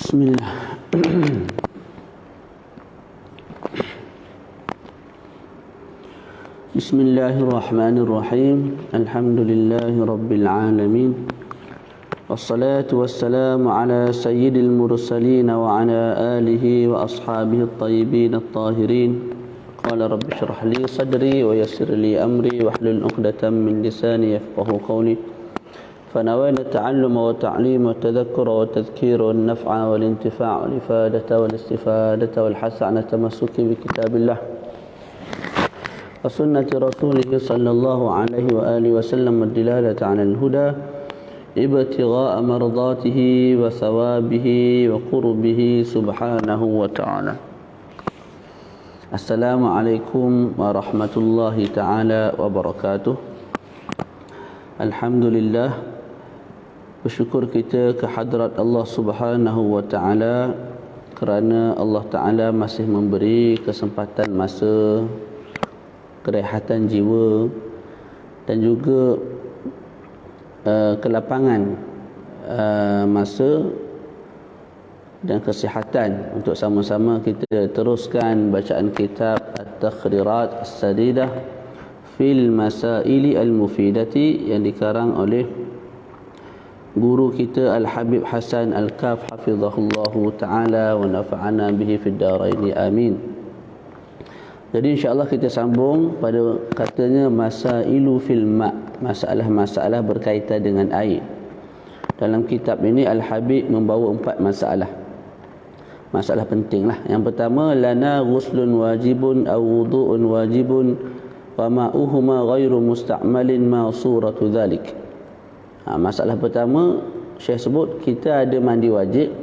Bismillah. Bismillahirrahmanirrahim. Alhamdulillahi rabbil alamin. Wassalatu wassalamu ala sayyidil mursalin wa ala alihi wa ashabihi at-tayyibin at-tahirin. Qala rabbi shrah li sadri wa yassir li amri wahlul 'uqdatam min lisani yafqahu qawli. فنوينا التعلم والتعليم والتذكر والتذكير والنفع والانتفاع والإفادة والاستفادة والحث على التمسك بكتاب الله وسنة رسوله صلى الله عليه وآله وسلم والدلالة على الهدى ابتغاء مرضاته وثوابه وقربه سبحانه وتعالى. السلام عليكم ورحمة الله تعالى وبركاته. Alhamdulillah, bersyukur kita ke hadrat Allah Subhanahu wa taala kerana Allah Taala masih memberi kesempatan masa, kerehatan jiwa dan juga kelapangan masa dan kesihatan untuk sama-sama kita teruskan bacaan kitab At-Takhrirat As-Sadidah fil Masaili Al-Mufidati yang dikarang oleh guru kita Al-Habib Hasan Al-Kaf hafizahullahu ta'ala wa nafa'ana bihi fid daraini amin. Jadi insya-Allah kita sambung pada katanya masailu fil ma', masalah-masalah berkaitan dengan air. Dalam kitab ini Al-Habib membawa 4 masalah. Masalah pentinglah. Yang pertama, lana ghuslun wajibun aw wudu'un wajibun wa ma'uhuma ghairu musta'malin ma suratu dhalik. Masalah pertama, Syekh sebut kita ada mandi wajib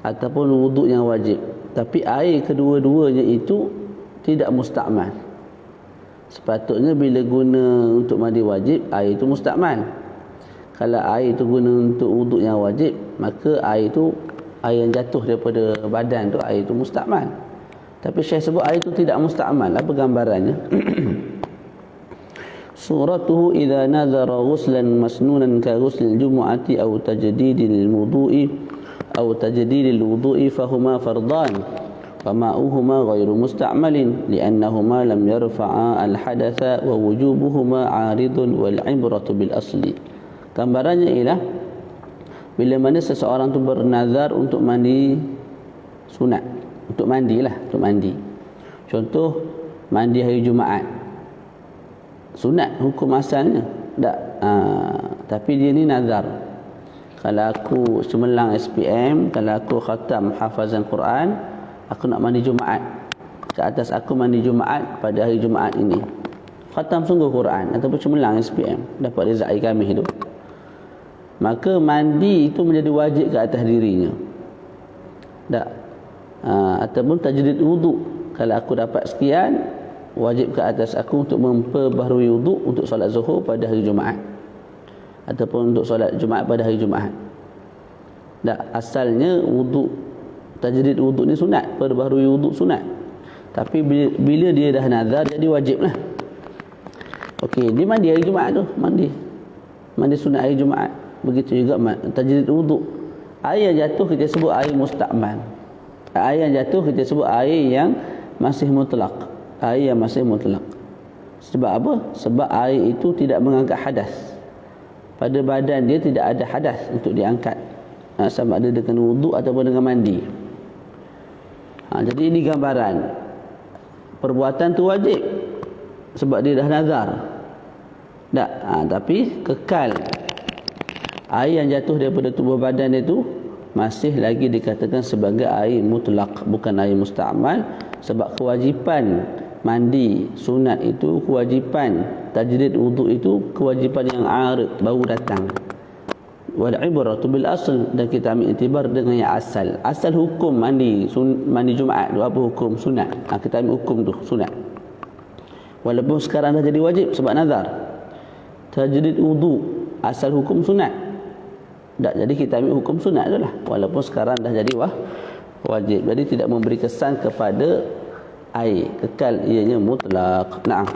ataupun wuduk yang wajib, tapi air kedua-duanya itu tidak mustakmal. Sepatutnya bila guna untuk mandi wajib, air itu mustakmal. Kalau air itu guna untuk wuduk yang wajib, maka air itu, air yang jatuh daripada badan tu, air itu mustakmal. Tapi Syekh sebut air itu tidak mustakmal. Apa gambarannya? Suratuhu idza nadhara ghuslan masnunan ka ghusl jumu'ati aw tajdidil wudu'i aw tajdidil wudu'i fahuma fardan wa ma'uhuma ghairu musta'malin li'annahuma lam yarfa'a al-hadatha wa wujubuhuma 'aridun wal 'ibratu bil asli. Gambarannya ialah bila mana seseorang tu bernazar untuk mandi sunat, untuk mandilah, untuk mandi. Contoh mandi hari Jumaat, sunat hukum asalnya tak, tapi dia ni nazar. Kalau aku cemerlang SPM, kalau aku khatam hafazan Quran, aku nak mandi Jumaat, ke atas aku mandi Jumaat pada hari Jumaat ini, khatam sungguh Quran ataupun cemerlang SPM, dapat rezeki kami hidup, maka mandi itu menjadi wajib ke atas dirinya. Tak, ataupun tajdid wuduk, kalau aku dapat sekian, wajib ke atas aku untuk memperbaharui wuduk untuk solat zuhur pada hari Jumaat ataupun untuk solat Jumaat pada hari Jumaat. Tak, asalnya wuduk, tajdid wuduk ni sunat, perbaharui wuduk sunat, tapi bila dia dah nazar jadi wajib lah. Okey, dia mandi hari Jumaat tu, mandi sunat hari Jumaat. Begitu juga tajdid wuduk. Air yang jatuh kita sebut air mustakmal. Air yang jatuh kita sebut air yang masih mutlak. Air yang masih mutlak. Sebab apa? Sebab air itu tidak mengangkat hadas. Pada badan dia tidak ada hadas untuk diangkat, sama ada dengan wuduk ataupun dengan mandi. Jadi ini gambaran. Perbuatan tu wajib sebab dia dah nazar. Tak, tapi kekal air yang jatuh daripada tubuh badan itu masih lagi dikatakan sebagai air mutlak, bukan air musta'mal. Sebab kewajipan mandi sunat itu, kewajipan tajdid wuduk itu kewajipan yang arid, baru datang. Wal ibratu bil asl, dan kita ambil iktibar dengan yang asal. Asal hukum mandi Jumaat tu apa hukum? Sunat. Kita ambil hukum tu sunat. Walaupun sekarang dah jadi wajib sebab nazar. Tajdid wuduk asal hukum sunat. Tak, jadi kita ambil hukum sunat tu lah, walaupun sekarang dah jadi wajib. Jadi tidak memberi kesan kepada air, kekal ianya mutlak. Naam.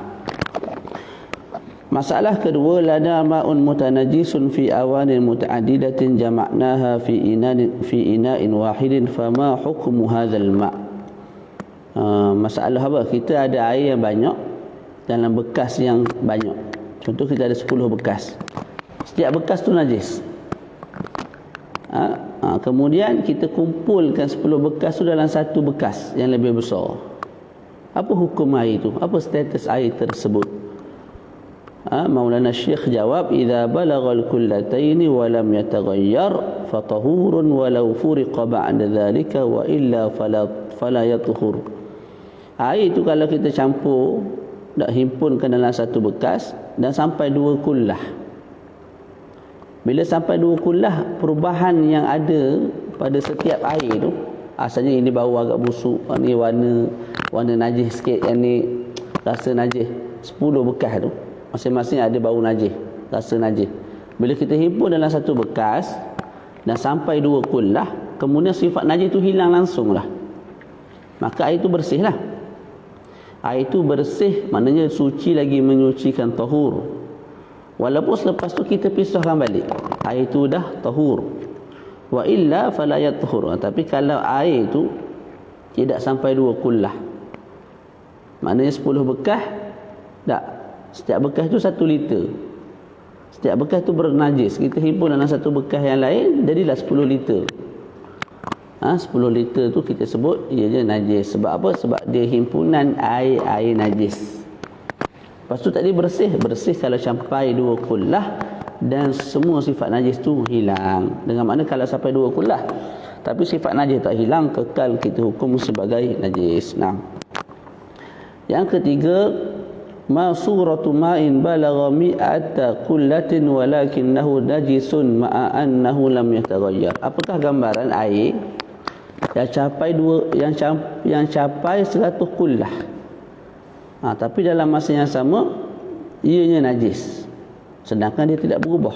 Masalah kedua, lana ma'un mutanajisun fi awanin muta'addidatin jama'naha fi ina'in wahidin fama hukmu hadzal ma'. Masalah apa? Kita ada air yang banyak dalam bekas yang banyak. Contoh kita ada 10 bekas. Setiap bekas tu najis. Kemudian kita kumpulkan 10 bekas tu dalam satu bekas yang lebih besar. Apa hukum air itu? Apa status air tersebut? Maulana Syekh jawab, idza balagal kullataini wa lam yataghayyar fa tahurun walau furiqa ba'da dhalika wa illa fala yathur. Air itu kalau kita campur, dak himpunkan dalam satu bekas dan sampai 2 kullah. Bila sampai 2 kullah, perubahan yang ada pada setiap air tu, asalnya ini bau agak busuk, ni warna najis sikit, yang ni rasa najis. 10 bekas tu masing-masing ada bau najis, rasa najis. Bila kita himpun dalam satu bekas dan sampai 2 kullah, kemudian sifat najis tu hilang langsung lah, maka air itu bersih lah. Air itu bersih maknanya suci lagi menyucikan, tahur. Walaupun selepas tu kita pisahkan balik, air itu dah tahur. Wa illa fala yathur. Tapi kalau air itu tidak sampai 2 kullah, maknanya 10 bekas, tak, setiap bekas itu 1 liter. Setiap bekas itu bernajis, kita himpun dalam satu bekas yang lain, jadilah 10 liter. 10 liter tu kita sebut ianya najis. Sebab apa? Sebab dia himpunan air najis. Lepas tu tadi bersih kalau sampai 2 kullah dan semua sifat najis tu hilang. Dengan makna kalau sampai 2 kullah tapi sifat najis tak hilang, kekal kita hukum sebagai najis. Nah, yang ketiga, ma suratu ma'in balagha mi'ata kullatin walakinnahu najisun ma'a annahu lam yataghayyar. Apakah gambaran air yang capai 100 kullah, tapi dalam masa yang sama ianya najis, sedangkan dia tidak berubah.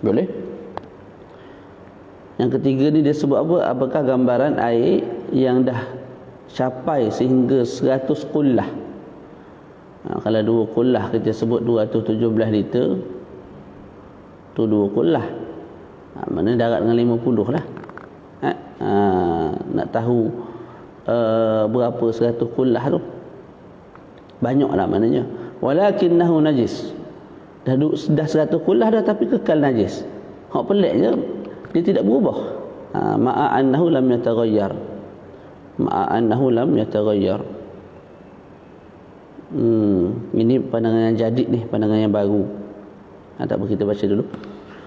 Boleh? Yang ketiga ni dia sebut apa? Apakah gambaran air yang dah capai sehingga 100 kullah. Kalau 2 kullah kita sebut 217 liter, tu 2 kullah. Mana darat dengan 50 lah. Nak tahu berapa 100 kullah tu, banyak lah maknanya. Walakinnahu najis, dah 100 kullah dah tapi kekal najis. Hak pelik je, dia tidak berubah. Ma'a annahu lam yataghayyar. Ini pandangan yang jadid ni, pandangan yang baru. Tak apa, kita baca dulu.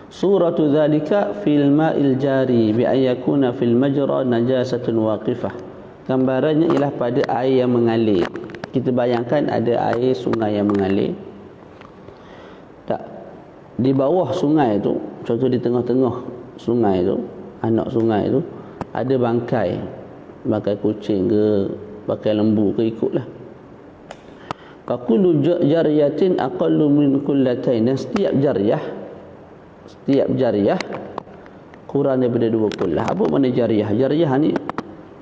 Suratu dzalika fil ma'il jari bi ayyakuna fil majra najasatun waqifah. Gambarannya ialah pada air yang mengalir. Kita bayangkan ada air sungai yang mengalir. Tak, di bawah sungai tu, contoh di tengah-tengah sungai tu, anak sungai tu ada bangkai kucing ke, bangkai lembu ke, ikutlah. Kullu jariyatin aqallu min kullatain. Dan setiap jariyah kurang daripada 2 kullah. Apa makna jariyah? Jariyah ni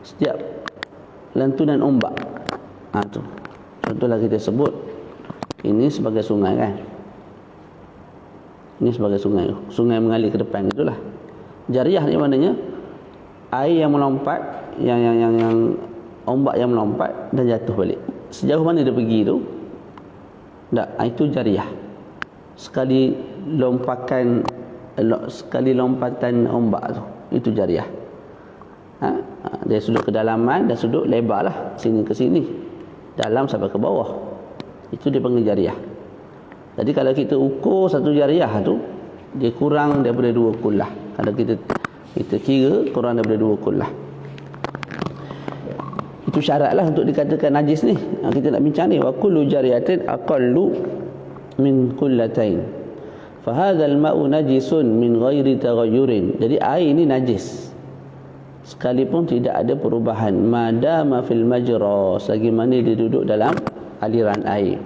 setiap lantunan ombak. Tu. Contohlah kita sebut ini sebagai sungai kan. Ini sebagai sungai mengalir ke depan, itulah. Jariyah ni maknanya air yang melompat, yang ombak yang melompat dan jatuh balik. Sejauh mana dia pergi tu, tak, itu jariyah. Sekali lompatan ombak tu, itu jariyah. Dia sudut kedalaman dan sudut lebar lah, sini ke sini, dalam sampai ke bawah, itu dia panggil jariyah. Jadi kalau kita ukur satu jariyah tu, dia kurang daripada 2 kullah. Kalau kita kira kurang daripada 2 kullah, itu syaratlah untuk dikatakan najis ni. Kita nak bincang ni, wa kullu jariyatin aqallu min kullatain fa hadzal ma'u najisun min ghairi taghayyurin. Jadi air ni najis sekalipun tidak ada perubahan, madama fil majra, selagi mana dia duduk dalam aliran air.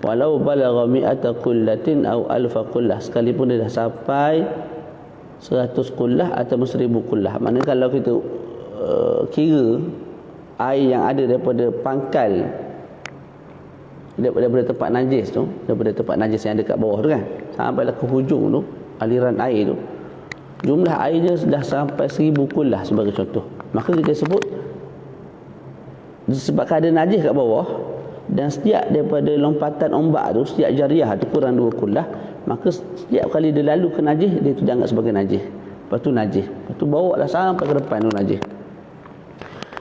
Walau balagha mi'ata kullatin aw alfa kullah, sekalipun dia dah sampai 100 kullah atau 1000 kullah. Maknanya kalau kita kira air yang ada daripada pangkal, daripada tempat najis tu, daripada tempat najis yang ada kat bawah tu kan, sampailah ke hujung tu, aliran air tu, jumlah airnya dah sampai 1000 kullah sebagai contoh, maka kita sebut disebabkan ada najis kat bawah dan setiap daripada lompatan ombak tu, setiap jariah tu kurang 2 kullah, maka setiap kali dia lalu ke najis, dia tu dianggap sebagai najis. Lepas tu najis, lepas tu bawa lah sampai ke depan tu najis,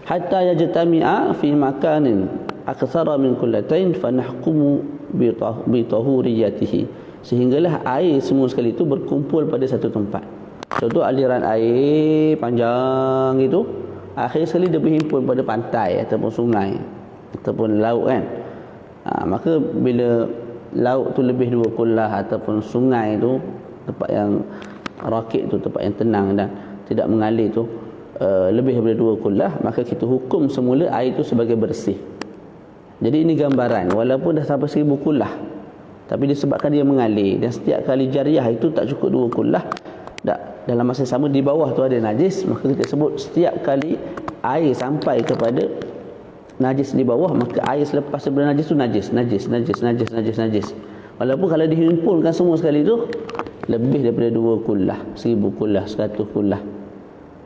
hatta yajtami'a fi makanin aktsara min kullatain fanahkumu bi tahuriyatihi, sehinggalah air semua sekali itu berkumpul pada satu tempat. Contoh aliran air panjang itu, akhir sekali dia berhimpun pada pantai ataupun sungai ataupun laut kan. Maka bila laut tu lebih 2 kullah ataupun sungai tu, tempat yang rakit tu, tempat yang tenang dan tidak mengalir tu, lebih daripada 2 kullah, maka kita hukum semula air itu sebagai bersih. Jadi ini gambaran, walaupun dah sampai 1000 kullah, tapi disebabkan dia mengalir dan setiap kali jariah itu tak cukup 2 kullah, dalam masa sama di bawah tu ada najis, maka kita sebut setiap kali air sampai kepada najis di bawah, maka air selepas daripada najis tu najis. Walaupun kalau dihimpunkan semua sekali tu lebih daripada 2 kullah, 1000 kullah, 100 kullah,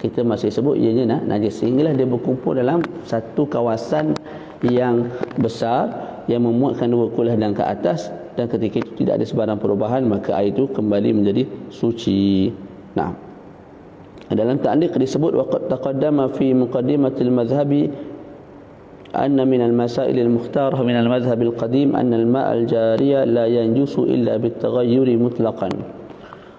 kita masih sebut ianya najis, sehinggalah dia berkumpul dalam satu kawasan yang besar yang memuatkan 2 kullah dan ke atas, dan ketika itu tidak ada sebarang perubahan, maka air itu kembali menjadi suci. Nah, dalam ta'liq disebut waqad taqaddama fi muqaddimatil madhhabi anna min al-masail al-mukhtarah min al-madhhab al-qadim anna al-ma' al-jariya la yanjusu illa bit-taghayyuri mutlaqan.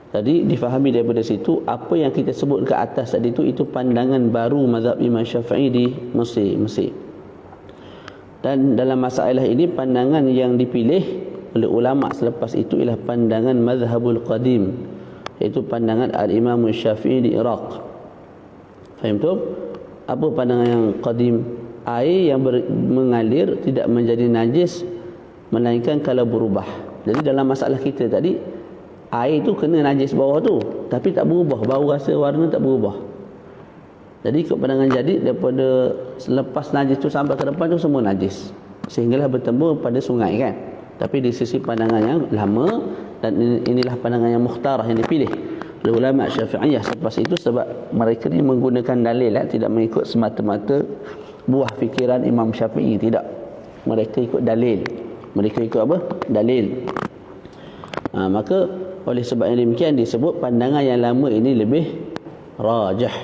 Tadi difahami daripada situ apa yang kita sebut ke atas tadi itu pandangan baru mazhab Imam Syafi'i di Mesir. Dan dalam masalah ini pandangan yang dipilih oleh ulama selepas itu ialah pandangan mazhabul qadim, iaitu pandangan al-Imam Syafi'i di Iraq. Faham tu? Apa pandangan yang qadim? Air yang mengalir tidak menjadi najis melainkan kalau berubah. Jadi dalam masalah kita tadi, air tu kena najis bawah tu, tapi tak berubah, bau rasa warna tak berubah. Jadi ikut pandangan jadi, daripada selepas najis tu sampai ke depan tu semua najis, sehinggalah bertemu pada sungai kan. Tapi di sisi pandangan yang lama, dan inilah pandangan yang mukhtarah yang dipilih oleh ulama Syafi'iyah selepas itu, sebab mereka ni menggunakan dalil, tidak mengikut semata-mata buah fikiran Imam Syafi'i, tidak. Mereka ikut dalil. Mereka ikut apa? Dalil. Maka oleh sebab yang demikian disebut pandangan yang lama ini lebih rajah.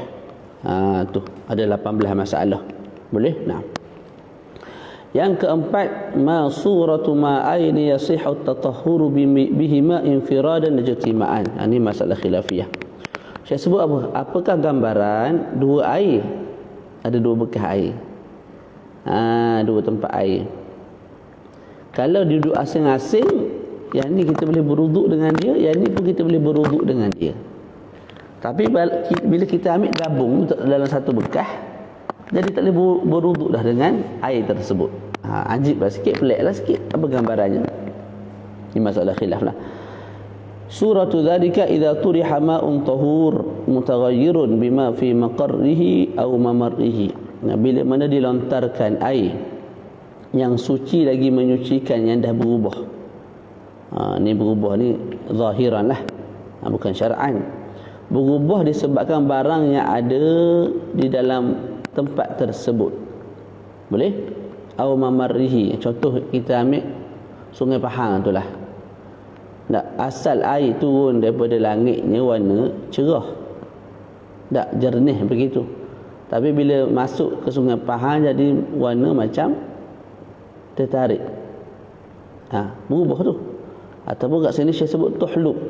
Tu ada 18 masalah. Boleh? Nah. Yang keempat, ma suratu ma aini yasihu at-tatahhuru bihima infiradan ijtima'an. Ini masalah khilafiyah. Saya sebut apa? Apakah gambaran dua air? Ada 2 bekas air. 2 tempat air. Kalau duduk asing-asing, yang ni kita boleh berwuduk dengan dia, yang ni pun kita boleh berwuduk dengan dia. Tapi bila kita ambil gabung dalam satu bekas, jadi tak boleh berwuduk dah dengan air tersebut. Ajib lah sikit, pelik lah sikit. Apa gambarannya? Ini masalah khilaf lah. Suratu dzalika idza turiha ma'un tahur mutaghayyirun bima fi maqarrihi aw mamarrihi. Bila mana dilontarkan air yang suci lagi menyucikan yang dah berubah. Ni berubah ni zahiran lah, bukan syar'an. Berubah disebabkan barang yang ada di dalam tempat tersebut. Boleh? Aw mamarrihi. Contoh kita ambil Sungai Pahang tu lah. Tak, asal air turun daripada langitnya warna cerah, tak jernih begitu. Tapi bila masuk ke Sungai Pahang jadi warna macam tertarik. Berubah tu. Ataupun kat sini saya sebut tuhlub.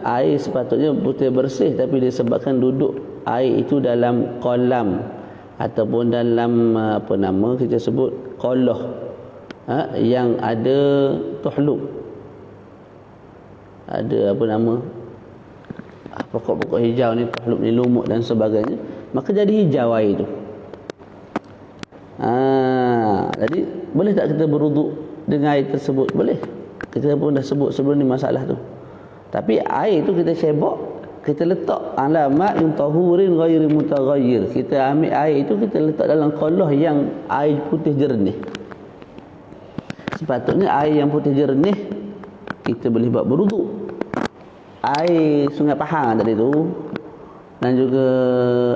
Air sepatutnya putih bersih, tapi disebabkan duduk air itu dalam kolam ataupun dalam apa nama kita sebut qoloh, yang ada tuhlub, ada apa nama, pokok-pokok hijau ni, tuhlub ni, lumut dan sebagainya, maka jadi hijau air itu. Jadi boleh tak kita berwuduk dengan air tersebut? Boleh. Kita pun dah sebut sebelum ni masalah tu. Tapi air tu kita cebok, kita letak ala ma'in tahurin ghairi mutaghayyir. Kita ambil air itu, kita letak dalam qoloh yang air putih jernih. Sepatutnya air yang putih jernih kita boleh buat berwuduk. Air Sungai Pahang tadi tu, dan juga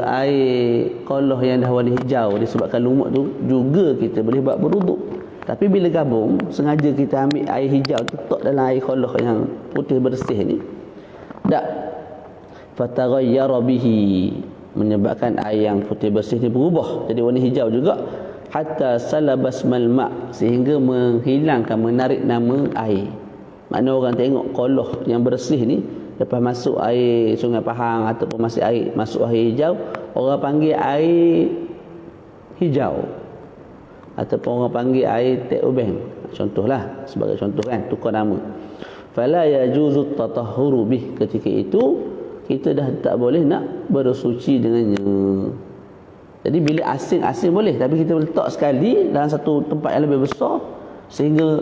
air qoloh yang dah warna hijau disebabkan lumut tu, juga kita boleh buat berwuduk. Tapi bila gabung, sengaja kita ambil air hijau tu letak dalam air qoloh yang putih bersih ni, tak, fataghayyara bihi, menyebabkan air yang putih bersih ni berubah jadi warna hijau juga, hatta salabasmal ma', sehingga menghilangkan, menarik nama air. Makna orang tengok qoloh yang bersih ni, lepas masuk air Sungai Pahang ataupun masuk air hijau, orang panggil air hijau, ataupun orang panggil air Tek Ubeng, contohlah, sebagai contoh kan, tukar nama. Fala yajuzu tatahhuru bih, ketika itu kita dah tak boleh nak bersuci dengannya. Jadi bila asing boleh, tapi kita letak sekali dalam satu tempat yang lebih besar sehingga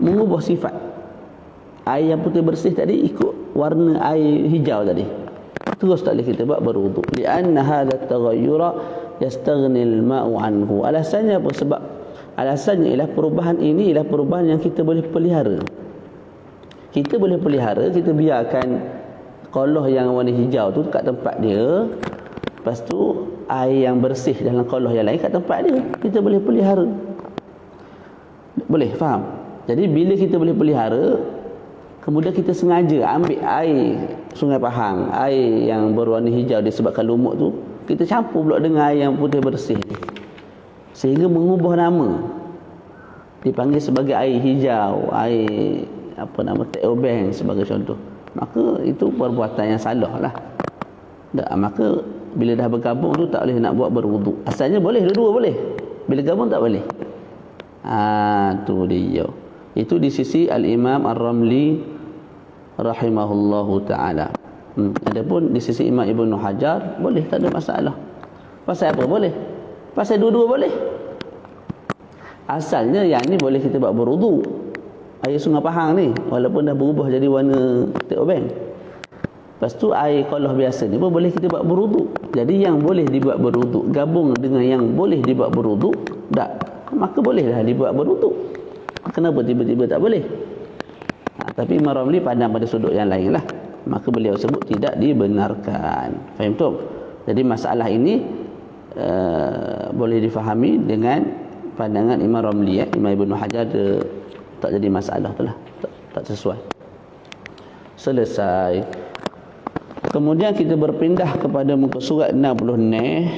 mengubah sifat. Air yang putih bersih tadi ikut warna air hijau tadi, terus tak boleh kita buat berwuduk. Li'anna hadha taghayyura yastaghni al-ma'u anhu. Alasannya apa? Sebab alasannya ialah perubahan ini ialah perubahan yang kita boleh pelihara. Kita boleh pelihara, kita biarkan qoloh yang warna hijau tu kat tempat dia, lepas tu air yang bersih dalam qoloh yang lain kat tempat dia, kita boleh pelihara. Boleh faham? Jadi bila kita boleh pelihara, kemudian kita sengaja ambil air Sungai Pahang, air yang berwarna hijau disebabkan lumut tu, kita campur pula dengan air yang putih bersih, sehingga mengubah nama, dipanggil sebagai air hijau, air apa nama, Tek Ubeng sebagai contoh. Maka itu perbuatan yang salah lah. Tak, maka bila dah bergabung tu tak boleh nak buat berwuduk. Asalnya boleh, dua-dua boleh. Bila gabung tak boleh. Tu dia. Itu di sisi Al-Imam Ar-Ramli rahimahullahu ta'ala. Adapun di sisi Imam Ibn Hajar, boleh, tak ada masalah. Pasal apa? Boleh. Pasal dua-dua boleh. Asalnya yang ni boleh kita buat berwuduk, air Sungai Pahang ni, walaupun dah berubah jadi warna Tek Ubeng. Lepas tu air qoloh biasa ni pun boleh kita buat berwuduk. Jadi yang boleh dibuat berwuduk gabung dengan yang boleh dibuat berwuduk, tak, maka bolehlah dibuat berwuduk. Kenapa tiba-tiba tak boleh? Tapi Imam Ramli pandang pada sudut yang lain lah, maka beliau sebut tidak dibenarkan. Faham tu? Jadi masalah ini boleh difahami dengan pandangan Imam Ramli. Imam Ibn Hajar tak jadi masalah tu lah, tak sesuai. Selesai. Kemudian kita berpindah kepada muka surat 60 ni.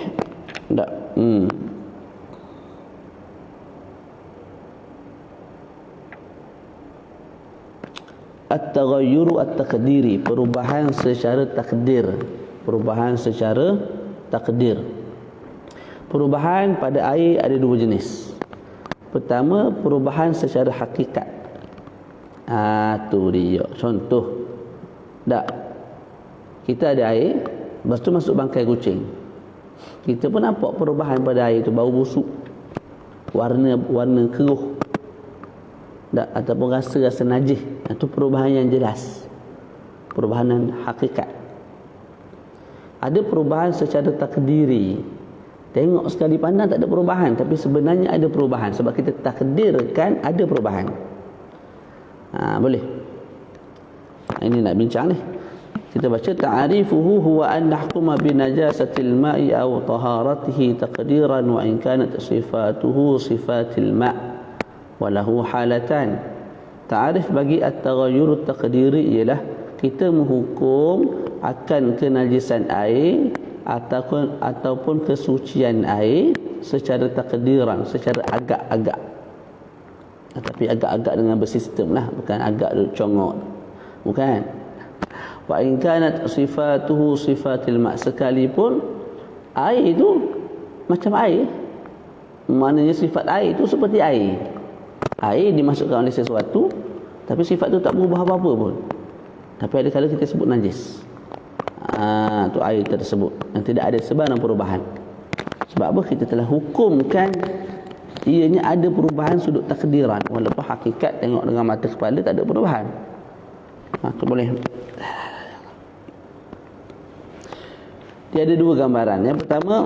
Tak. At-taghayyuru at-taqdiri, perubahan secara takdir. Perubahan secara takdir. Perubahan pada air ada dua jenis. Pertama, perubahan secara hakikat. Tu dia. Contoh, tak, kita ada air, lepas tu masuk bangkai kucing. Kita pun nampak perubahan pada air tu, bau busuk, warna keruh, tak, ataupun rasa najis. Itu perubahan yang jelas, perubahan hakikat. Ada perubahan secara takdiri. Tengok sekali pandang tak ada perubahan, tapi sebenarnya ada perubahan sebab kita takdirkan ada perubahan. Boleh. Ini nak bincang ni. Kita baca ta'arifuhu huwa an nahkuma bi najasatil ma'i aw taharatihi taqdiran wa in kanat sifatuhu sifatil ma' wa lahu halatan. Ta'arif bagi at-taghayyur at-taqdiri ialah kita menghukum akan kenajisan air ataupun kesucian air secara takdiran, secara agak-agak. Tapi agak-agak dengan bersistem lah, bukan agak congok. Bukan. Wa in kanat sifatuhu sifatil ma', sekalipun air itu macam air, maknanya sifat air itu seperti air. Air dimasukkan oleh sesuatu, tapi sifat itu tak berubah apa-apa pun. Tapi ada kala kita sebut najis. Tu air tersebut yang tidak ada sebarang perubahan. Sebab apa? Kita telah hukumkan ianya ada perubahan sudut takdiran, walaupun hakikat tengok dengan mata kepala tak ada perubahan. Tu boleh. dia ada dua gambaran. Yang pertama,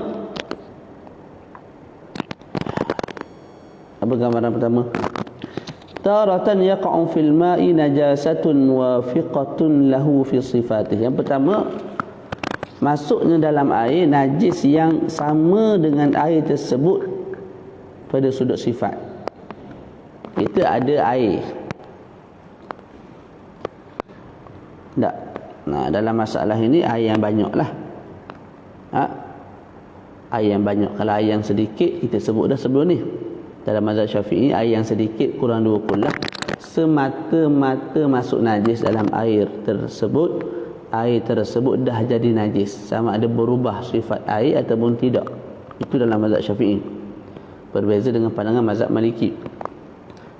apa gambaran pertama? Taratan yaqa'u fil ma'i najasatun muwafiqatun lahu fi sifatih. Yang pertama, masuknya dalam air najis yang sama dengan air tersebut pada sudut sifat. Kita ada air. Tak. Nah, dalam masalah ini air yang banyak lah. Air yang banyak. Kalau air yang sedikit, kita sebut dah sebelum ni. Dalam mazhab Syafi'i, air yang sedikit kurang 2 kullah, semata-mata masuk najis dalam air tersebut, air tersebut dah jadi najis, sama ada berubah sifat air ataupun tidak. Itu dalam mazhab Syafi'i. Berbeza dengan pandangan mazhab Maliki.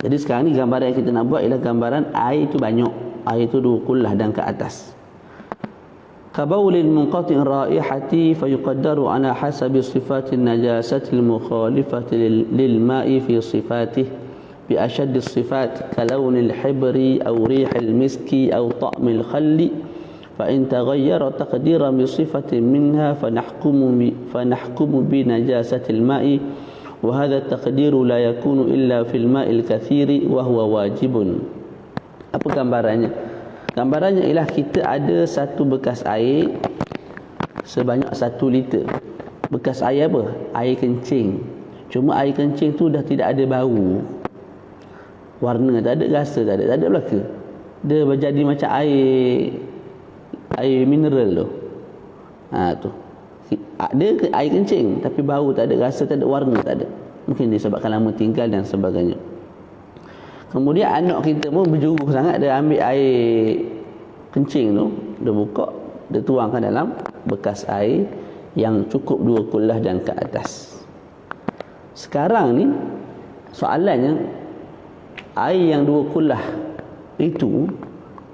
Jadi sekarang ni gambaran yang kita nak buat ialah gambaran air itu banyak. Air itu 2 kullah dan ke atas. كبول منقطع الرائحة فيقدر على حسب صفات النجاسة المخالفة للماء في صفاته بأشد الصفات كلون الحبر أو ريح المسك أو طعم الخل فإن تغير تقديرا بصفة منها فنحكم بنجاسة الماء وهذا التقدير لا يكون إلا في الماء الكثير وهو واجب. Apa gambarannya? Gambarannya ialah kita ada satu bekas air sebanyak 1 liter. Bekas air apa? Air kencing. Cuma air kencing tu dah tidak ada bau, warna tak ada, rasa tak ada belaka. Dia menjadi macam air mineral tu. Tu. Ada air kencing tapi bau tak ada, rasa tak ada, warna tak ada. Mungkin disebabkan lama tinggal dan sebagainya. Kemudian anak kita pun berjuruh sangat, dia ambil air kencing tu, dia buka, dia tuangkan dalam bekas air yang cukup 2 kullah dan ke atas. Sekarang ni soalannya, air yang 2 kullah itu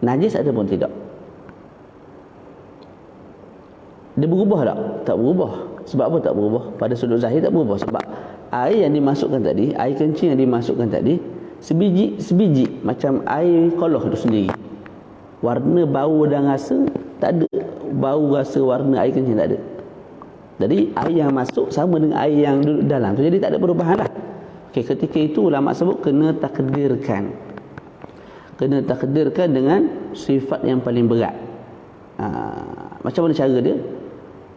najis ataupun tidak? Dia berubah tak? Tak berubah. Sebab apa tak berubah? Pada sudut zahir tak berubah. Sebab air yang dimasukkan tadi, air kencing yang dimasukkan tadi, sebiji macam air koloh itu sendiri. Warna, bau dan rasa tak ada. Bau, rasa, warna air kencing tak ada. Jadi air yang masuk sama dengan air yang duduk dalam tu, jadi tak ada perubahan lah. Okay, ketika itu ulama sebut kena takdirkan. Kena takdirkan dengan sifat yang paling berat. Macam mana cara dia?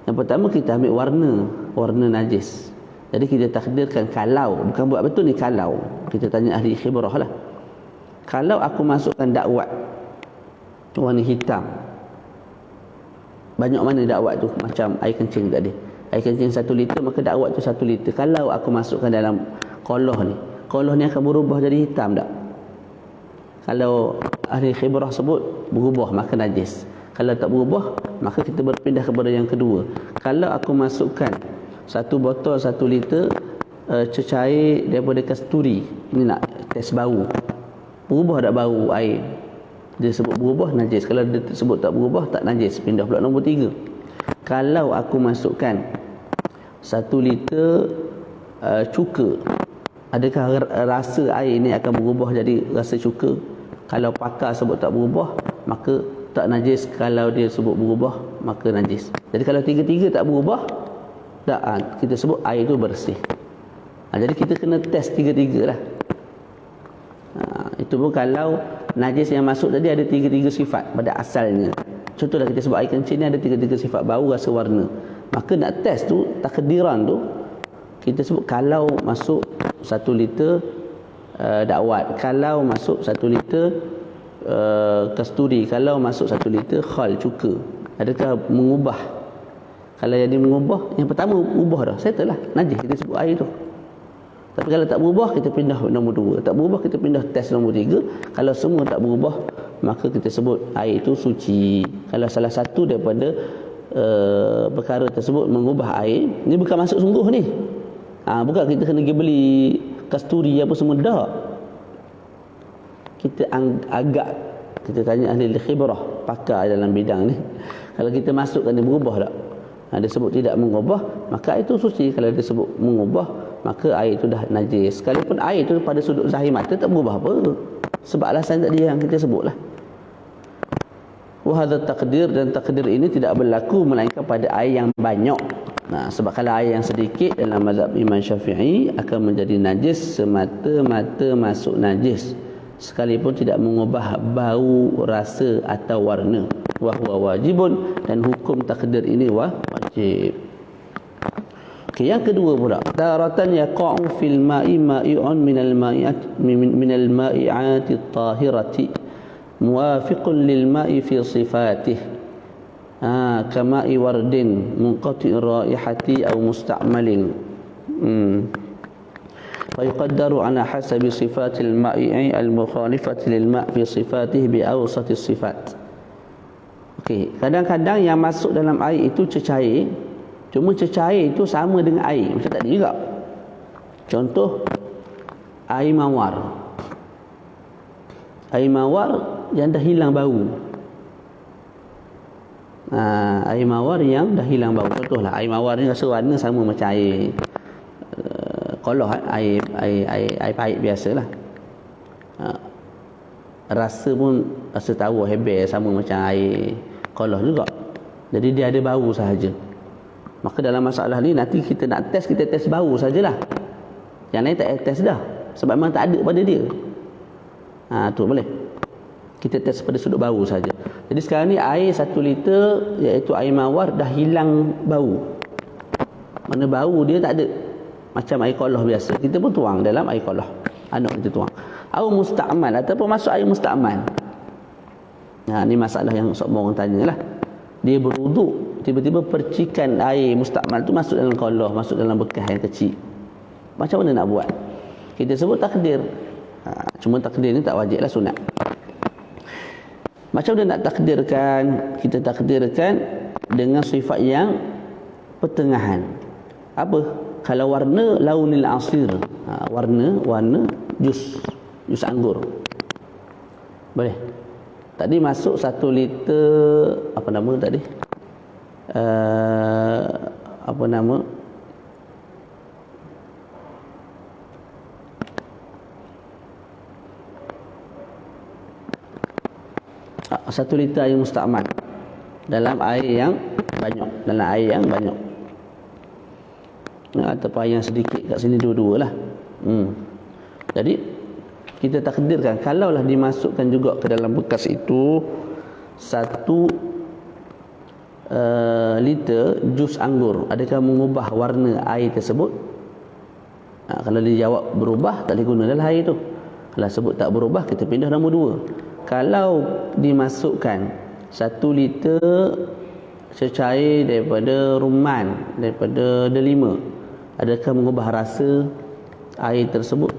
Yang pertama, kita ambil warna najis. Jadi kita takdirkan, kalau, bukan buat betul ni, kalau kita tanya ahli khibrah lah, kalau aku masukkan dakwat warna hitam, banyak mana dakwat tu? Macam air kencing tadi, air kencing 1 liter, maka dakwat tu 1 liter. Kalau aku masukkan dalam koloh ni akan berubah jadi hitam tak? Kalau ahli khibrah sebut berubah, maka najis. Kalau tak berubah, maka kita berpindah kepada yang kedua. Kalau aku masukkan 1 botol 1 liter cecair daripada kasturi, ini nak test bau, berubah tak bau air? Dia sebut berubah, najis. Kalau dia sebut tak berubah, tak najis. Pindah pula nombor 3. Kalau aku masukkan 1 liter cuka, adakah rasa air ini akan berubah jadi rasa cuka? Kalau pakar sebut tak berubah, maka tak najis. Kalau dia sebut berubah, maka najis. Jadi kalau 3-3 tak berubah, tak, kita sebut air itu bersih. Jadi kita kena test 3-3 lah. Itu pun kalau najis yang masuk tadi ada 3-3 sifat pada asalnya. Contohlah kita sebut air kencing ni ada 3-3 sifat, bau, rasa, warna. Maka nak test tu, takdiran tu, kita sebut kalau masuk 1 liter dakwat, kalau masuk 1 liter kasturi, kalau masuk 1 liter khal, cuka, adakah mengubah? Kalau yang dia mengubah, yang pertama ubah dah, settle lah, najis, kita sebut air tu. Tapi kalau tak berubah, kita pindah nombor 2. Tak berubah, kita pindah test nombor 3. Kalau semua tak berubah, maka kita sebut air itu suci. Kalau salah satu daripada perkara tersebut mengubah air, ni bukan masuk sungguh ni. Bukan kita kena pergi beli kasturi apa semua, dah. Kita agak, kita tanya ahli khibrah, pakar dalam bidang ni. Kalau kita masukkan dia berubah tak? Dia sebut tidak mengubah, maka air itu suci. Kalau dia sebut mengubah, maka air itu dah najis. Sekalipun air itu pada sudut zahir mata tak berubah apa, sebab alasan tadi yang kita sebutlah. Wa hadha takdir, dan takdir ini tidak berlaku melainkan pada air yang banyak. Sebab kalau air yang sedikit dalam mazhab Imam Syafi'i akan menjadi najis semata-mata masuk najis, sekalipun tidak mengubah bau, rasa atau warna. Wa huwa wajibun, dan hukum takdir ini wajib. Okay, yang kedua pula, taratan yaqa'u fil ma'i ma'i'un minal ma'i'ati at-tahirati muwafiqun lil ma'i fi sifatih, kama'i wardin munqati' raihati aw musta'malin, fa yuqaddaru ala hasabi sifatil ma'i al-mukhalifati lil ma' fi sifatih bi awsati sifat. Okey, kadang-kadang yang masuk dalam air itu cecair, cuma cecair itu sama dengan air, macam tadi juga. Contoh air mawar. Air mawar yang dah hilang bau. Air mawar yang dah hilang bau. Contohlah air mawar ni rasa warna sama macam air koloh, air pahit biasalah. Rasa pun rasa tahu hebel sama macam air koloh juga. Jadi dia ada bau sahaja. Maka dalam masalah ni nanti kita nak test, kita test bau sajalah. Yang lain tak test dah, sebab memang tak ada pada dia. Tu boleh. Kita test pada sudut bau saja. Jadi sekarang ni air 1 liter, iaitu air mawar, dah hilang bau. Mana bau dia tak ada, macam air koloh biasa. Kita pun tuang dalam air koloh, anak kita tuang. Atau musta'mal, ataupun masuk air musta'mal. Ni masalah yang semua orang tanya lah. Dia berwuduk, tiba-tiba percikan air musta'mal tu masuk dalam koloh, masuk dalam bekas yang kecil. Macam mana nak buat? Kita sebut takdir. Cuma takdir ni tak wajib lah, sunat. Macam mana nak takdirkan? Kita takdirkan dengan sifat yang pertengahan. Apa? Kalau warna, launil asir, warna jus anggur, boleh. Tadi masuk 1 liter, apa nama tadi? Apa nama? Satu liter air musta'mal dalam air yang banyak, ataupun air yang sedikit, kat sini dua-dua lah. Jadi kita takdirkan, kalaulah dimasukkan juga ke dalam bekas itu 1 liter jus anggur, adakah mengubah warna air tersebut? Kalau dia jawab berubah, tak boleh guna dalam air tu. Kalau sebut tak berubah, kita pindah nombor 2. Kalau dimasukkan 1 liter cecair daripada rumman, daripada delima, adakah mengubah rasa air tersebut?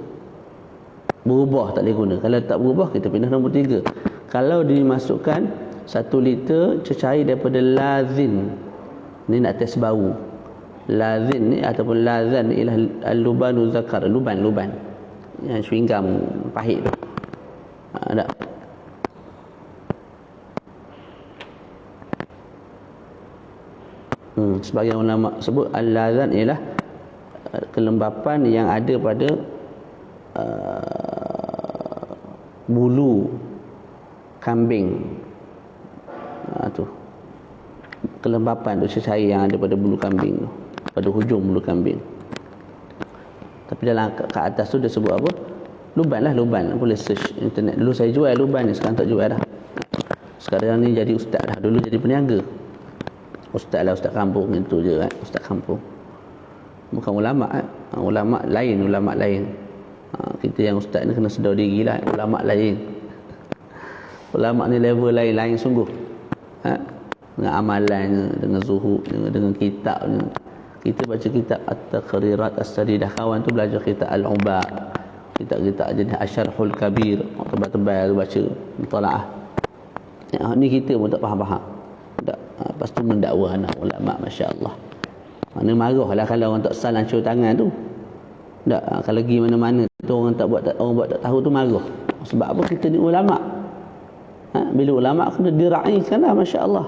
Berubah, tak boleh guna. Kalau tak berubah, kita pindah nombor 3. Kalau dimasukkan 1 liter cecair daripada lazin, ni nak test bau. Lazin ni ataupun lazan ni ialah al-lubanu zakar, luban yang chewing gum pahit tu. Ada. Sebagian ulama sebut al-lazan ialah kelembapan yang ada pada bulu kambing. Tu kelembapan tu, cecair yang ada pada bulu kambing tu, pada hujung bulu kambing. Tapi dalam ke atas tu dia sebut apa? Luban. Boleh search internet. Dulu saya jual luban ni, sekarang tak jual dah. Sekarang ni jadi ustaz dah, dulu jadi peniaga. Ustaz lah, ustaz kampung itu je kan, ustaz kampung. Bukan ulama ulama lain. Kita yang ustaz ni kena sedar diri lah, ulama lain. Ulama ni level lain sungguh. Dengan amalannya, dengan zuhudnya, dengan kitabnya. Kita baca kitab At-Taqrirat As-Sadidah, kawan tu belajar kitab Al-Ubad, kitab jenis Asyarhul Kabir, tebal-tebal tu baca mutalaah. Ni kita pun tak faham-faham. Lepas tu mendakwa anak ulama, masya-Allah. Mana marahlah kalau orang tak sal hancur tangan tu. Tak, kalau pergi mana-mana tu orang buat tak tahu tu marah. Sebab apa? Kita ni ulama. Bila ulama kena diraikanlah, masya-Allah.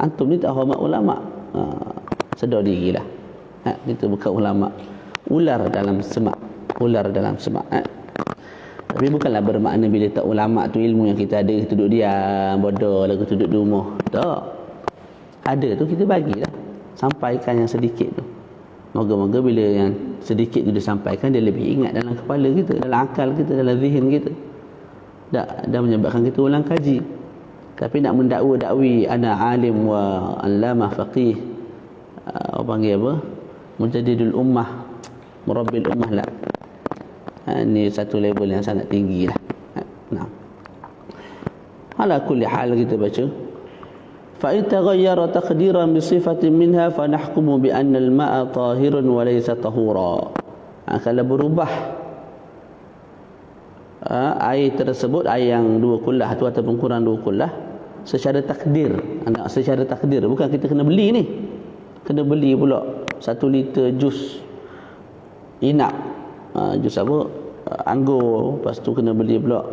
Antum ni tak hormat ulama. Sedar dirilah. Kita bukan ulama. Ular dalam semak. Tapi bukanlah bermakna bila tak ulama tu ilmu yang kita ada, kita duduk diam, bodoh lagu duduk di rumah. Tak. Ada tu kita bagilah. Sampaikan yang sedikit tu. Moga-moga bila yang sedikit tu disampaikan, dia lebih ingat dalam kepala kita, dalam akal kita, dalam zihin kita. Dan menyebabkan kita ulang kaji. Tapi nak mendakwa-dakwi ana alim wa allamah faqih, orang panggil apa? Mujaddidul ummah, murabbil ummah lah. Ini satu level yang sangat tinggi lah. Nah. Ala kulli hal kita baca. Fa in taghayyara taqdiran bi sifatin minha fa nahkumu bi anna al-ma'a tahirun wa laysa tahura. Kalau berubah air tersebut, air yang 2 kullah tu ataupun kurang 2 kullah, secara takdir, secara takdir, bukan kita kena beli ni, kena beli pula 1 liter jus inap, jus apa, anggur, lepas tu kena beli pula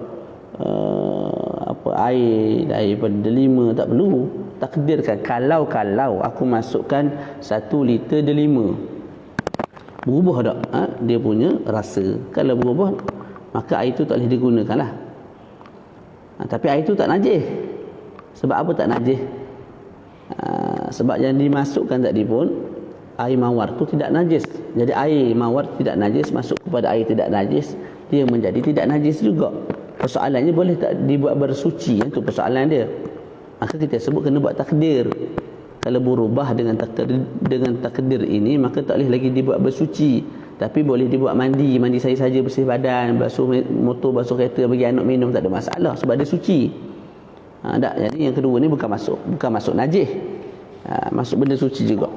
air daripada 5, tak perlu. Takdirkan kalau aku masukkan 1 liter dia 5, berubah tak dia punya rasa? Kalau berubah, maka air itu tak boleh digunakan lah. Tapi air itu tak najis. Sebab apa tak najis? Sebab yang dimasukkan tadi pun air mawar tu tidak najis. Jadi air mawar tidak najis masuk kepada air tidak najis, dia menjadi tidak najis juga. Persoalannya boleh tak dibuat bersuci, itu persoalan dia. Maka kita sebut kena buat takdir. Kalau berubah dengan takdir ini, maka tak boleh lagi dibuat bersuci. Tapi boleh dibuat mandi saja, bersih badan, basuh motor, basuh kereta, bagi anak minum, tak ada masalah sebab dia suci. Jadi yang kedua ni bukan masuk najis. Masuk benda suci juga.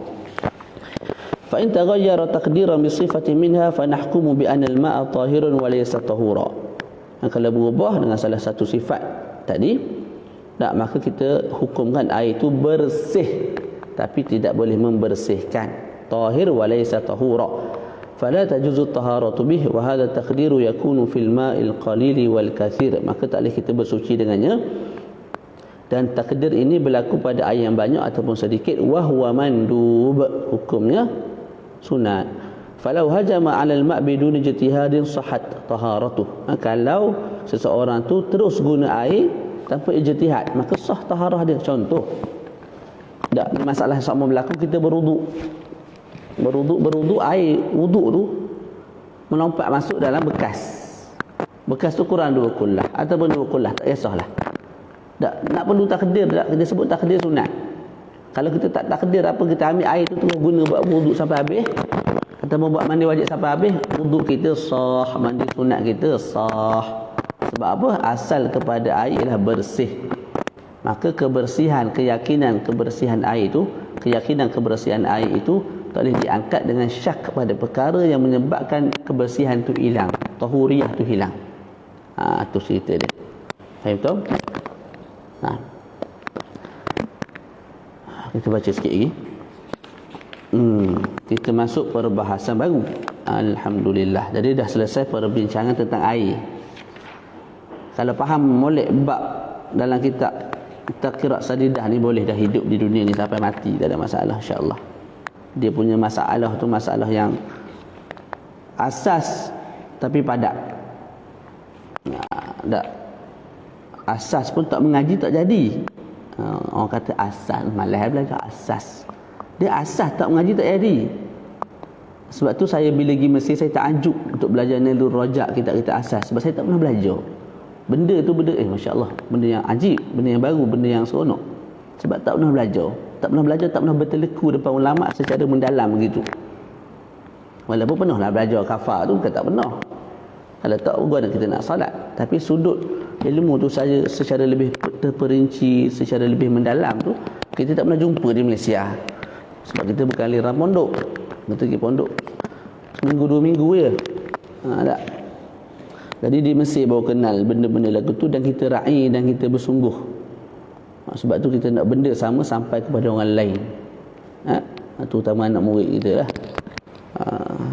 Fa in taghayyara taqdiran bi sifatin minha fa nahkumu bi anna al-ma'a tahirun wa laysa tahura. Kalau berubah dengan salah satu sifat tadi, maka kita hukumkan air itu bersih tapi tidak boleh membersihkan. Tahir wa laysa tahura. Fala tajuzu at-taharatu bih wa hadha taqdiru yakunu fil ma'il qalili wal kathir. Maka tak boleh kita bersuci dengannya, dan takdir ini berlaku pada air yang banyak ataupun sedikit. Wa huwa mandub, hukumnya sunat. Falau hajama 'ala al-ma' bidun ijtihadin sahhat taharatuh. Kalau seseorang tu terus guna air tanpa ijtihad, maka sah taharah dia. Contoh, masalah sama berlaku, kita berwuduk, air wuduk tu melompat masuk dalam bekas tu kurang 2 kullah ataupun 2 kullah, tak kisahlah. Nak perlu takdir tak? Kita sebut takdir sunat. Kalau kita tak takdir apa, kita ambil air tu terus guna buat wuduk sampai habis ataupun buat mandi wajib sampai habis, wuduk kita sah, mandi sunat kita sah. Sebab apa? Asal kepada air ialah bersih. Maka keyakinan kebersihan air itu tak boleh diangkat dengan syak pada perkara yang menyebabkan kebersihan tu hilang, tahuriyah tu hilang. Tu cerita dia. Faham tak? Kita baca sikit lagi. Kita masuk perbahasan baru. Alhamdulillah. Jadi dah selesai perbincangan tentang air. Kalau faham molek bab dalam kitab Taqrirat Sadidah ni, boleh dah hidup di dunia ni sampai mati, tak ada masalah, insya-Allah. Dia punya masalah tu masalah yang asas tapi padat. Asas pun tak mengaji tak jadi. Orang kata asas, malah belajar asas. Dia asas tak mengaji tak jadi. Sebab tu saya bila pergi Mesir, saya tak anjuk untuk belajar Nailul Rajak, kita asas. Sebab saya tak pernah belajar. Benda tu Masya Allah, benda yang ajib, benda yang baru, benda yang seronok. Sebab tak pernah belajar, tak pernah berteleku depan ulama' secara mendalam begitu. Walaupun pernah lah belajar kafar tu, bukan tak pernah. Kalau tak, guna kita nak salat. Tapi sudut ilmu tu saja secara lebih terperinci, secara lebih mendalam tu, kita tak pernah jumpa di Malaysia. Sebab kita bukan aliran pondok. Kita pergi pondok seminggu 2 minggu je. Tak. Jadi di Mesir baru kenal benda-benda lagu tu, dan kita ra'i dan kita bersungguh. Sebab tu kita nak benda sama sampai kepada orang lain. Terutama anak murid kita lah.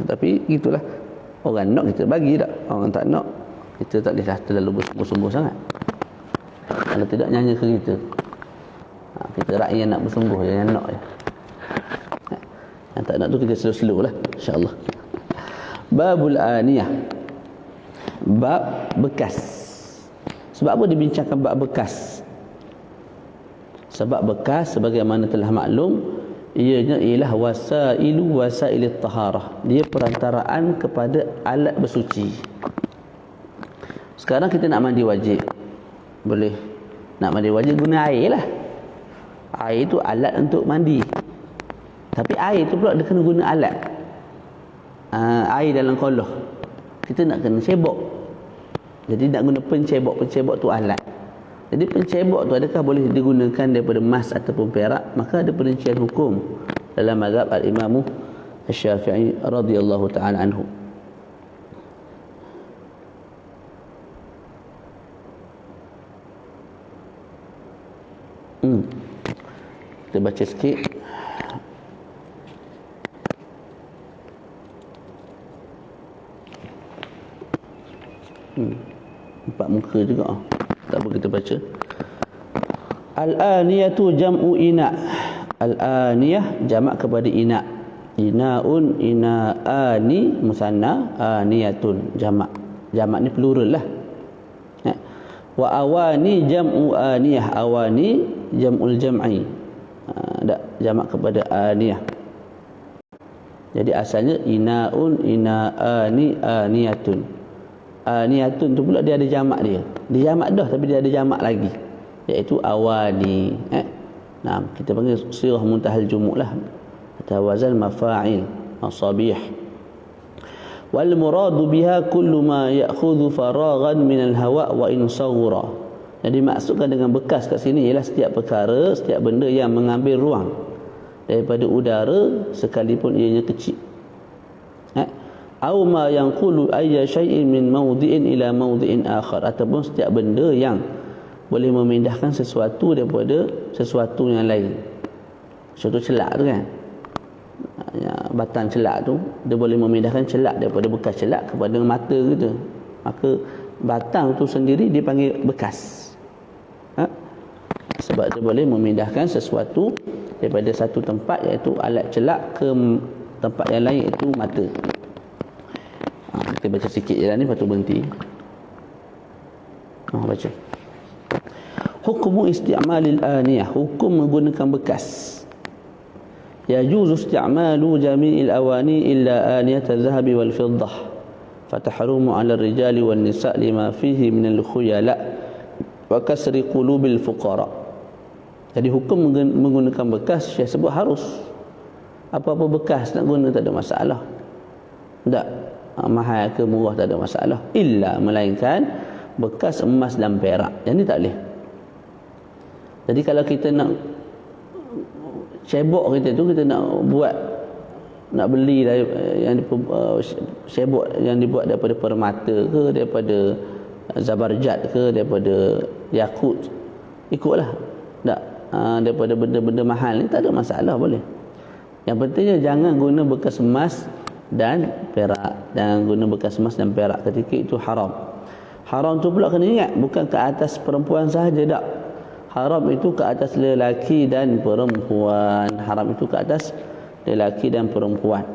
Tapi itulah, orang nak kita bagi tak, orang tak nak kita tak boleh dah terlalu bersungguh-sungguh sangat. Kalau tidak, nyanyi ke kita. Kita ra'i yang nak bersungguh je, yang nak je. Yang tak nak tu kita slow-slow lah, insya-Allah. Babul aniyah. Bab bekas. Sebab apa dibincangkan bab bekas? Sebab bekas sebagaimana telah maklum, ianya ialah wasailit taharah. Dia perantaraan kepada alat bersuci. Sekarang kita nak mandi wajib. Boleh. Nak mandi wajib guna air lah. Air itu alat untuk mandi. Tapi air itu pula dia kena guna alat. Air dalam kolah. Kita nak kena cebok. Jadi nak guna pencebok. Pencebok tu alat. Jadi pencebok tu adakah boleh digunakan daripada emas ataupun perak? Maka ada perincian hukum dalam mazhab al-Imam Asy-Syafi'i radhiyallahu taala anhu. Kita baca sikit. Empat muka juga. Tak apa kita baca. Al-aniyatu jam'u ina. Al-aniyah jamak kepada ina. Inaun, inaani musanna, aniyatun jamak. Jamak ni plural lah. Wa awani jam'u aniyah. Awani jam'ul jam'i. Jamak kepada aniyah. Jadi asalnya inaun, inaani, aniyatun. Aniyatun tu pula dia ada jamak dia. Dia jamak dah tapi dia ada jamak lagi, iaitu awani. Nah, kita panggil sirah muntahal jumu' lah. Atau wazan mafa'il asabih. Wal muradu biha kullu ma ya'khudhu faraghan min al-hawa' wa in saghura. Jadi maksudkan dengan bekas kat sini ialah setiap perkara, setiap benda yang mengambil ruang daripada udara sekalipun ianya kecil. Aw ma yanqulu ayya syai'in min mawdi'in ila mawdi'in akhar, ataupun setiap benda yang boleh memindahkan sesuatu daripada sesuatu yang lain. Contoh celak tu kan, batang celak tu dia boleh memindahkan celak daripada bekas celak kepada mata kita. Maka batang tu sendiri dipanggil bekas. Sebab dia boleh memindahkan sesuatu daripada satu tempat iaitu alat celak ke tempat yang lain iaitu mata. Kita baca sikit je lah ni, lepas tu berhenti. Baca. Hukumu isti'malil aniyah, hukum menggunakan bekas. Yajuzu isti'malu jami'il awani illa aniyat al-zahabi wal fiddah. Fatahrumu 'ala ar-rijali wan nisa' lima fihi min al-khuyala wa kasri qulubil fuqara. Jadi hukum menggunakan bekas Syekh sebut harus. Apa-apa bekas nak guna tak ada masalah. Tak mahal ke murah tak ada masalah, illa melainkan bekas emas dan perak, yang ni tak boleh. Jadi kalau kita nak cebok kita tu, kita nak buat, nak beli yang cebok yang dibuat daripada permata ke, daripada zabarjat ke, daripada yakut, ikutlah. Tak, daripada benda-benda mahal ni tak ada masalah, boleh. Yang pentingnya jangan guna bekas emas dan perak. Jangan guna bekas emas dan perak ketika itu haram. Haram tu pula kena ingat, bukan ke atas perempuan sahaja, tak. Haram itu ke atas lelaki dan perempuan. Haram itu ke atas lelaki dan perempuan.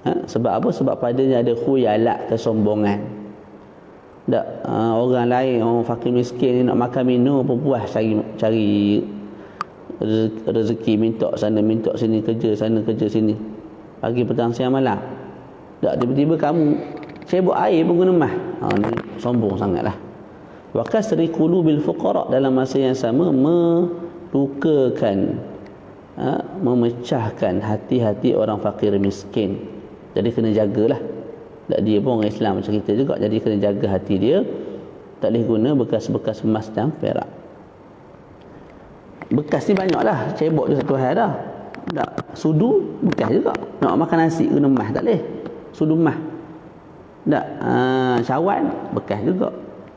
Sebab apa? Sebab padanya ada khuyalak, kesombongan. Tak, orang lain, orang fakir miskin ni nak makan minum pun puas cari rezeki, minta sana minta sini, kerja sana kerja sini, pagi petang siang malam. Tak, tiba-tiba kamu cebok air pun guna mah. Ni sombong sangatlah. Wa kasri qulubil fuqara, dalam masa yang sama melukakan, memecahkan hati-hati orang fakir miskin. Jadi kena jagalah. Tak, dia pun orang Islam macam kita juga, jadi kena jaga hati dia. Tak boleh guna bekas-bekas emas dan perak. Bekas ni banyaklah, cebok je satu hal dah. Tak, sudu bekas juga. Nak makan nasi guna emas tak boleh. Sudu emas. Tak, cawan bekas juga.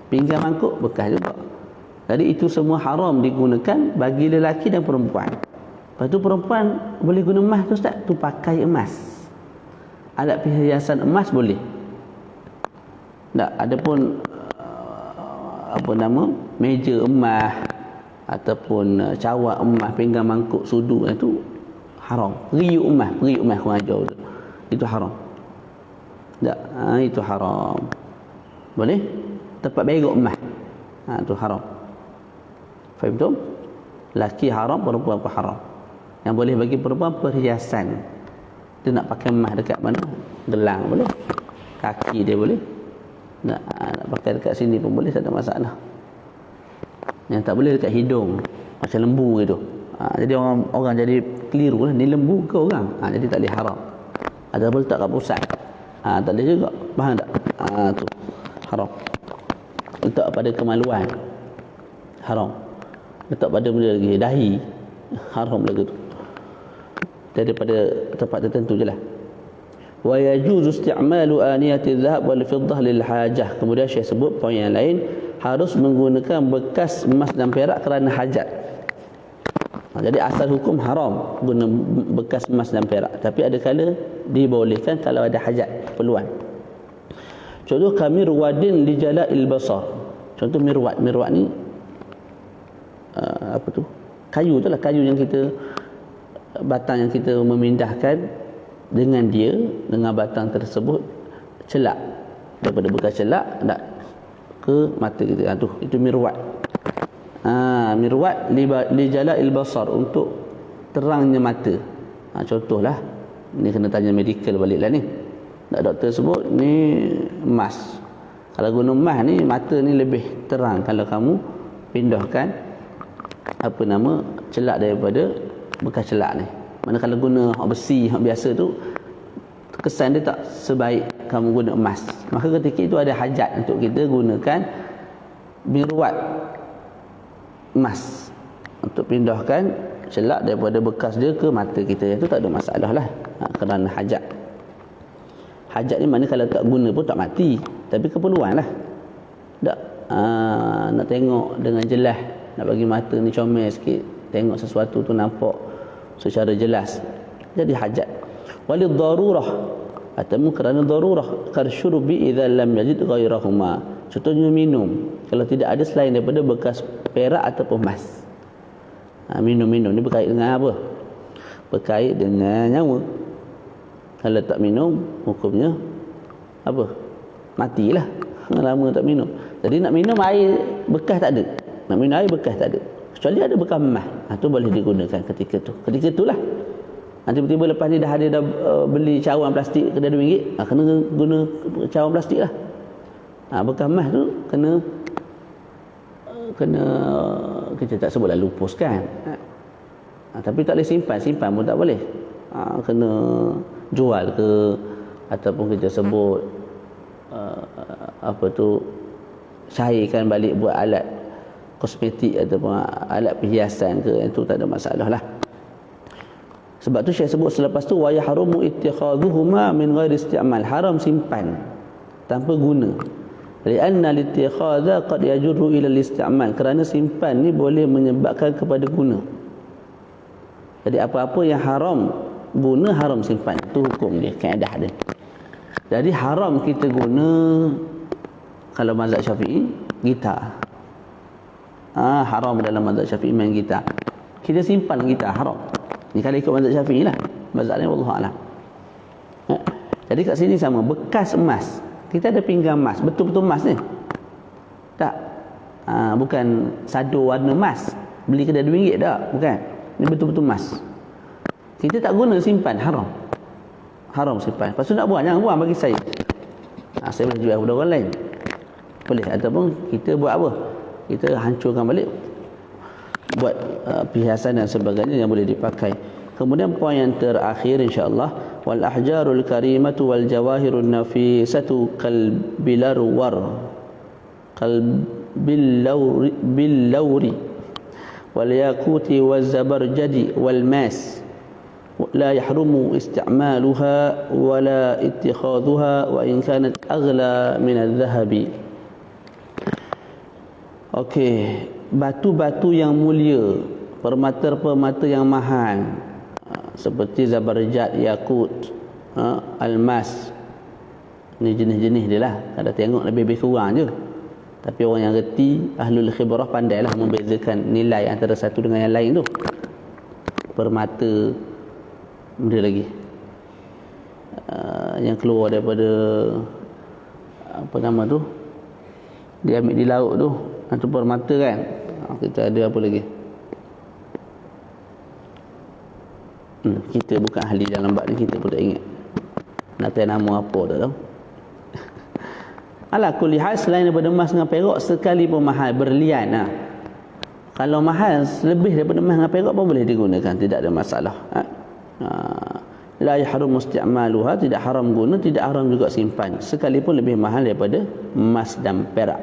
Pinggan mangkuk bekas juga. Jadi itu semua haram digunakan bagi lelaki dan perempuan. Lepas tu perempuan boleh guna emas tu Ustaz, tu pakai emas. Alat perhiasan emas boleh. Tak, adapun apa nama, meja emas ataupun cawak emas, pinggan mangkuk, sudu, itu haram. Periuk emas kurang ajar tu, itu haram. Tak, itu haram. Boleh? Tempat berok emas. Tu haram. Faham tu? Laki haram, perempuan pun haram. Yang boleh bagi perempuan perhiasan. Dia nak pakai emas dekat mana? Gelang boleh. Kaki dia boleh. Nak pakai dekat sini pun boleh, tak ada masalah. Yang tak boleh dekat hidung, macam lembu gitu. Jadi orang jadi keliru lah, ni lembu ke orang? Jadi tak boleh haram. Ada pun letak kat pusat. Tak boleh juga. Faham tak? Tu haram. Letak pada kemaluan, haram. Letak pada benda lagi dahi, haram lagi tu. Daripada tempat tertentu je lah. Wa yajuzu isti'malu aniyati dhahab wal fiddah lil hajah. Kemudian Syekh sebut poin yang lain, harus menggunakan bekas emas dan perak kerana hajat. Jadi asal hukum haram guna bekas emas dan perak, tapi ada kala dibolehkan kalau ada hajat, keperluan. Contoh kamirwadin li jala'il basar. Contoh mirwat ni apa tu? Kayu tu lah, kayu yang kita, batang yang kita memindahkan dengan batang tersebut celak, daripada bekas celak nak ke mata kita. Itu mirwat. Mirwat li jala'il basar, untuk terangnya mata. Contohlah, ni kena tanya medical balik lah ni. Doktor sebut ni emas. Kalau guna emas ni, mata ni lebih terang kalau kamu pindahkan celak daripada bekas celak ni. Mana kalau guna besi biasa tu, kesan dia tak sebaik kamu guna emas. Maka ketika itu ada hajat untuk kita gunakan mirwat emas untuk pindahkan celak daripada bekas dia ke mata kita. Itu tak ada masalah lah, kerana hajat. Hajat ni mana kalau tak guna pun tak mati, tapi keperluan lah. Tak nak tengok dengan jelas, nak bagi mata ni comel sikit, tengok sesuatu tu nampak secara jelas, jadi hajat. Walid darurah, atau kerana darurah, karsyurbi idza lam yajid ghairahuma. Contohnya minum, kalau tidak ada selain daripada bekas perak ataupun emas. Minum ni berkait dengan apa? Berkait dengan nyawa. Kalau tak minum, hukumnya apa? Matilah. Lama tak minum. Jadi nak minum air bekas tak ada. Nak minum air bekas tak ada. Kecuali ada bekas emas. Tu boleh digunakan ketika tu. Ketika itulah. Tiba-tiba lepas ni dah beli cawan plastik kedai RM2, kena guna cawan plastik lah. Bekas emas tu kena kita tak sebutlah lupus kan. Tapi tak boleh simpan pun tak boleh. Kena jual ke, ataupun kita sebut cairkan balik buat alat kosmetik ataupun alat perhiasan ke, itu tak ada masalah lah. Sebab tu Syekh sebut selepas tu, wa yahrumu ittikhadhuhuma min ghairi isti'mal, haram simpan tanpa guna. Lianna al-ittikhadha qad yajurru ila al-isti'mal, kerana simpan ni boleh menyebabkan kepada guna. Jadi apa-apa yang haram guna, haram simpan. Itu hukum dia, kaedah dia. Jadi haram kita guna, kalau mazhab Syafi'i, gitar. Haram dalam mazhab Syafi'i main gitar. Kita simpan gitar, haram. Ni kalau ikut mazhab Syafi'i lah. Mazhab ni wallahu a'lam. Jadi kat sini sama, bekas emas. Kita ada pinggan emas, betul-betul emas ni. Tak. Bukan sado warna emas. Beli kedai RM2 tak, bukan. Ni betul-betul emas. Kita tak guna, simpan, haram. Haram simpan. Lepas tu nak buang, jangan buang, bagi saya. Saya boleh jual kepada orang lain. Boleh. Ataupun kita buat apa? Kita hancurkan balik, buat perhiasan dan sebagainya yang boleh dipakai. Kemudian poin yang terakhir insya-Allah, wal ahjarul karimatu wal jawahirun nafisatu kal billawri wal yaquti waz zabarjadi wal mas la yahrumu isti'maluha wala ittikhadhuha wa in kanat aghla min adh-dhahabi. Okey, batu-batu yang mulia, permata-permata yang mahal, seperti zabarjad, yakut, almas, ni jenis-jenis dia lah. Kalau tengok lebih kurang je, tapi orang yang reti, ahlul khibrah, pandailah membezakan nilai antara satu dengan yang lain tu. Permata, benda lagi yang keluar daripada apa nama tu, dia ambil di laut tu, itu permata kan. Kita ada apa lagi? Kita bukan ahli dalam bab ni, kita pun tak ingat nak tahu nama apa tak tahu. Ala kulli hal, selain daripada emas dengan perak, sekali pun mahal berlian lah. Kalau mahal lebih daripada emas dengan perak pun boleh digunakan, tidak ada masalah. La yahrum isti'maluha, tidak haram guna, tidak haram juga simpan, sekalipun lebih mahal daripada emas dan perak.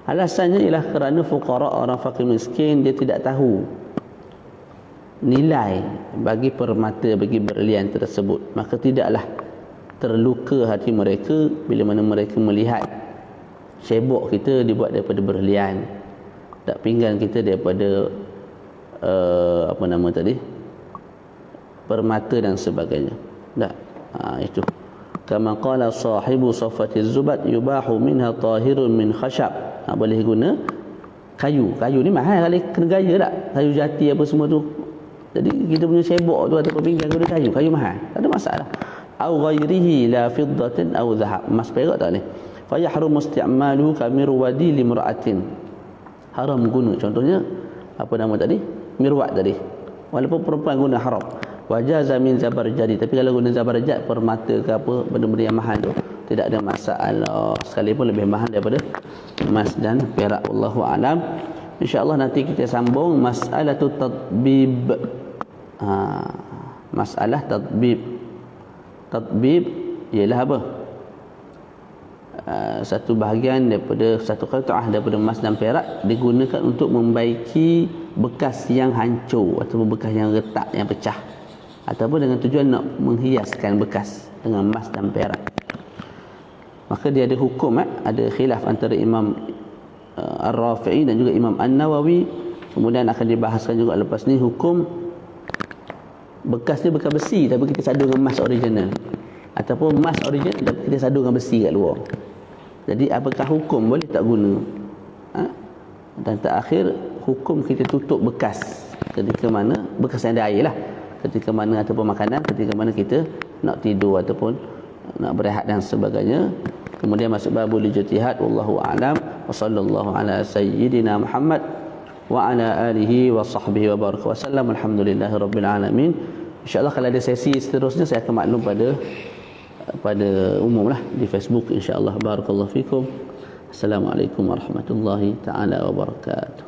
Alasannya ialah kerana fuqara, orang fakir miskin, dia tidak tahu nilai bagi permata, bagi berlian tersebut, maka tidaklah terluka hati mereka bila mana mereka melihat cebok kita dibuat daripada berlian, tak pinggan kita daripada apa nama tadi, permata dan sebagainya. Tak, itu kama qala sahibu safatiz zubat yubahu minha tahirun min khashab. Boleh guna kayu ni mahal kali, kena gaya tak, kayu jati apa semua tu. Jadi kita punya cebok tu ataupun pinggan guna kayu mahal, tak ada masalah. Au ghairihi la fiddatin au dhahab, emas perak tak ni. Fa yahrum isti'maluhu kamirwadi limra'atin, haram guna, contohnya apa nama tadi, mirwat tadi, walaupun perempuan guna haram. Wajaza min zabarjadi, tapi kalau guna zabarjad, permata ke apa, benda-benda yang mahal tu, tidak ada masalah, sekalipun lebih mahal daripada emas dan perak. Wallahu alam. InsyaAllah nanti kita sambung mas'alatu tadbib. Masalah tadbib ialah apa? Satu bahagian daripada satu qit'ah daripada emas dan perak digunakan untuk membaiki bekas yang hancur ataupun bekas yang retak, yang pecah, ataupun dengan tujuan nak menghiaskan bekas dengan emas dan perak. Maka dia ada hukum, ada khilaf antara Imam Ar-Rafi'i dan juga Imam An-Nawawi. Kemudian akan dibahaskan juga lepas ni hukum bekas dia bekas besi tapi kita sadu dengan emas original, ataupun emas original tapi kita sadu dengan besi kat luar. Jadi apakah hukum, boleh tak guna? Dan terakhir, hukum kita tutup bekas ketika mana, bekas yang ada air lah, ketika mana, ataupun makanan, ketika mana kita nak tidur ataupun nak berehat dan sebagainya. Kemudian masuk babul ijtihad. Wallahu a'lam. Wa sallallahu ala sayyidina Muhammad wa ala alihi wa sahbihi wa baraka wa sallam. Alhamdulillahirabbil alamin. InsyaAllah kalau ada sesi seterusnya saya akan maklum pada umum lah di Facebook, insyaAllah. Barakallahu fikum. Assalamualaikum warahmatullahi ta'ala wabarakatuh.